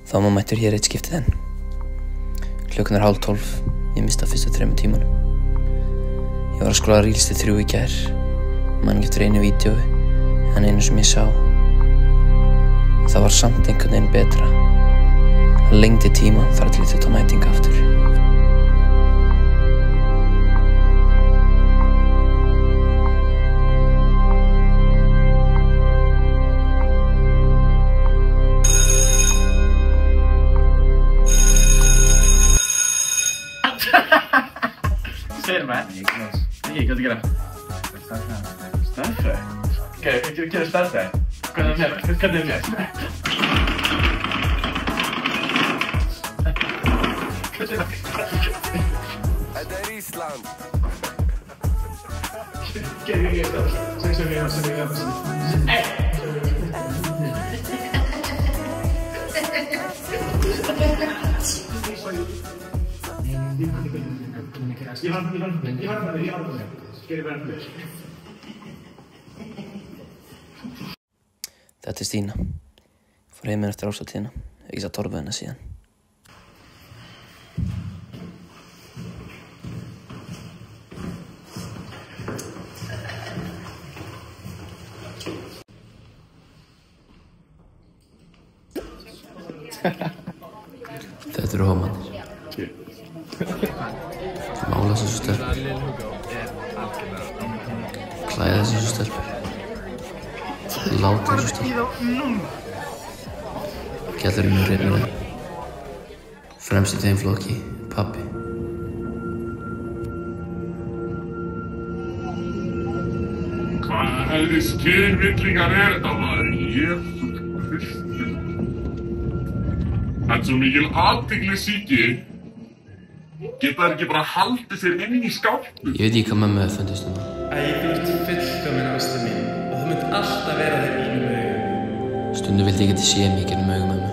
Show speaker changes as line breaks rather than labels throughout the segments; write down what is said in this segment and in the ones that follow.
Þá má mættur hér eitt skiptið enn. Klukkan 11:30, ég mista fyrstu 3 tímanum. Ég var að skrolla Reels til 3 í gær. Man ekki eftir einu vídeói, en einu sem ég sá. Það var samt einhvern veginn betra. Það lengdi tímann þar til ég þurfti að mætinga aftur.
Segir maður? Ekki, hvað er að gera? Stærðfræði? Ok, hvað gerir stærðfræði? Hvernig er mér?
Þetta er Ísland.
Þetta er Stína. Ég fór heiminn eftir ásatíðina. Hef ekki sá torfu hennar síðan. Þetta eru hómannir. Mála sem svo stelpur. Klæða sem svo stelpur. Láta sem stelpur. Gjallarinn og reifnirinn. Fremst í þeim flokki, pabbi.
Hvað hefði skynvillingar þetta maður? Jesús Kristur. Þetta er svo mikil athyglisýki. Geta þær ekki bara haldið sér inn í skápnum?
Ég veit ekki hvað mömmu hefði fundist það.
Þú ert fullkomin ásta mín og þú munt alltaf vera þér í mínum augum.
Stundum vildi ég geti séð mig í gegnum augum mömmu.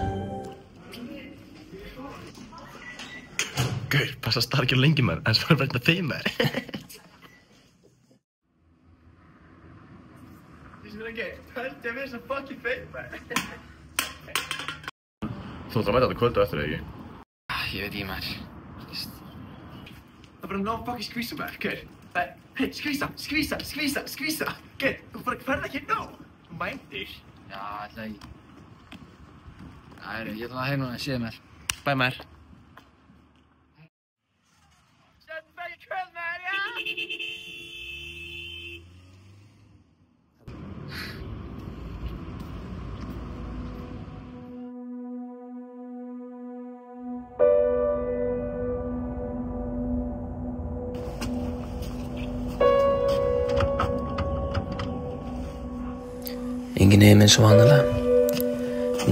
Gaur, passa starf ekki á lengi maður, en svo er bara þeim maður.
Þú sem er ekki, höldi að vera svo fucking feim maður.
Þú ætlar að mæta þetta kvöldu eftir það ekki?
Ég veit ekki maður. Það er bara no fucking skvísa maður, gaur. Hei, skvísa. Gaur, þú bara ferð ekki ná. Þú mæntir.
Já, ætla ekki. Æri, ég ætla að heim og séð mér.
Bæ maður.
Sjöndum ekki kvöld maður, já!
Engin heim eins og vanalega.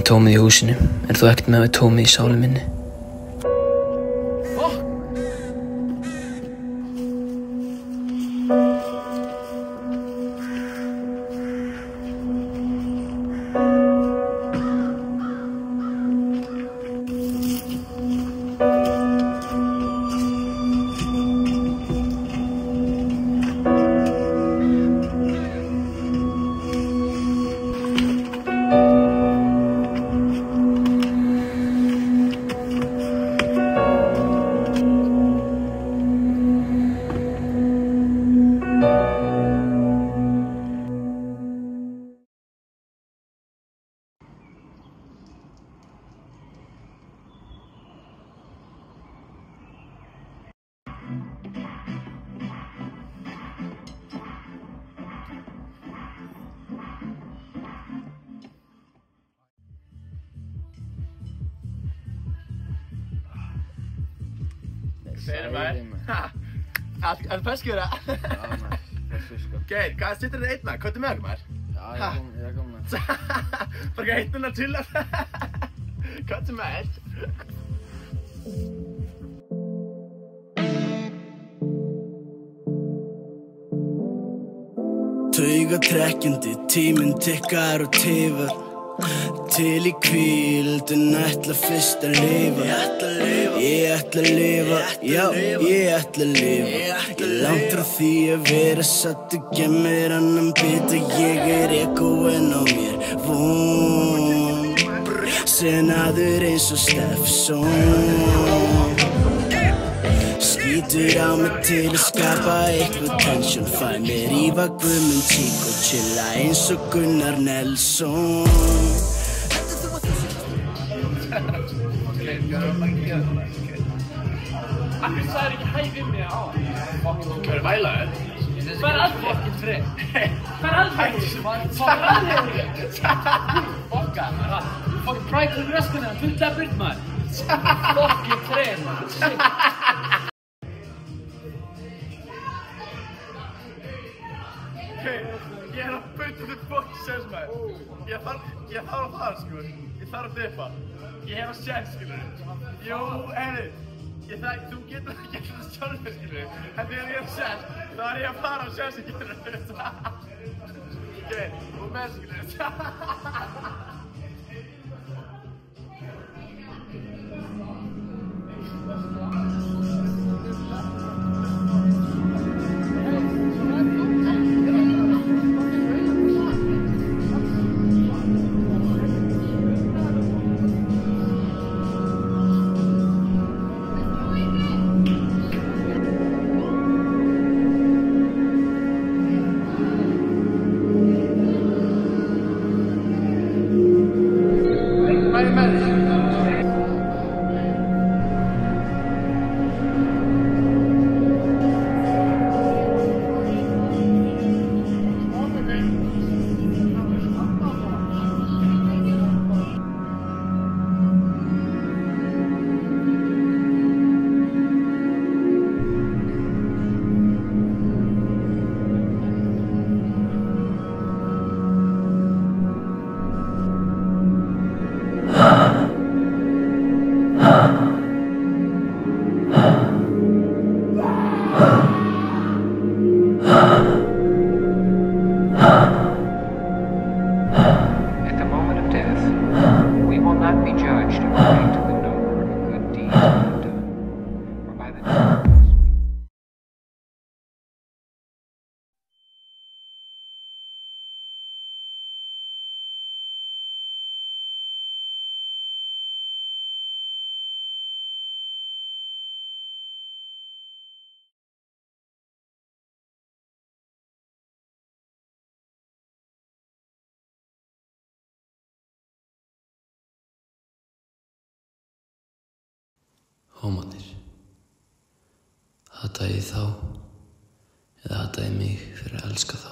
Tómið í húsinu, en þó ekkert með að tómið í sálu minni.
Segir maður. Er það feskur það?
Já maður, feskur sko.
Geir, hvað sittur þér einn maður? Hvað er með okkur maður?
Já, ég er komin maður.
Bara ekki heitin að chilla. Hvað er maður?
Taugatrekkjandi, tíminn tikkar og tifar. Til í hvíldin ætla fyrst að lifa. Ég ætla að lifa, já, ég ætla að lifa. Ég langt frá því að vera satt og gemmir annan bita. Ég ekóin á mér von. Vexenaður eins og Steffson Skítur á mig til að skapa eitthvað tension Fæ mér rífa Guðmund tík og chilla eins og Gunnar Nelson
Akkur sagði ekki hæ við mig á Hvað er vælaður? Hvað er aldrei? Fokkin frið Hvað er aldrei? Fokkin aldrei Fokka Fokkin prækur um röskunni hann fulllega burt maður Fokkin frið maður
Ég að bauta þig fokkin séns maður Ég þarf að fara sko Ég þarf að dippa Ég hef að séns skilur Jú, Eili Þú getur það sjálfur skilur En þegar ég hef séns þá ég að fara á séns skilur Ok, og með skilur
At the moment of death, we will not be judged according to the number of good deeds we have done, or by the numbers we...
Hómarnir. Hataði ég þá eða hataði ég mig fyrir að elska þá?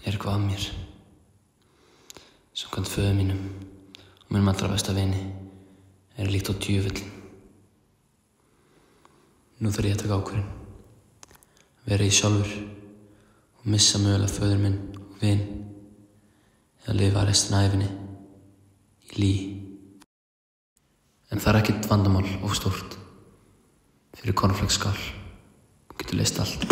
Er eitthvað að mér? Samkvæmt föður mínum og mínum allra besta vini er líkt á djöfullinn. Nú þarf ég að taka ákvörðun. Vera ég sjálfur og missa mögulega föður minn og vin eða lifa restina af ævinni í lygi. En það er ekkert vandamál of stórt fyrir cornflakesskál. Þú getur leyst allt.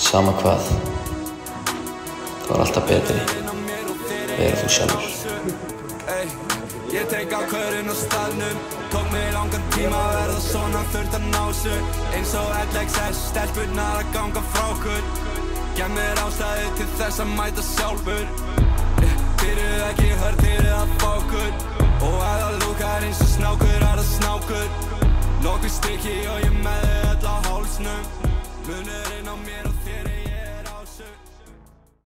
Sama hvað, það var alltaf betri að vera þú sjálfur.
Ég tek ákvörðun á staðnum Tók mig langan tíma að verða svona þurft að ná sér Eins og LXS, stelpurnar að ganga frá okkur Gef mér ástæðu til þess að mæta sjálfur Byrjuð ekki hörð til að fá okkur Og ef það lúkar eins og snákur er það snákur Nokkuð stykki og ég með þig öll á hálsnum Munurinn á mér og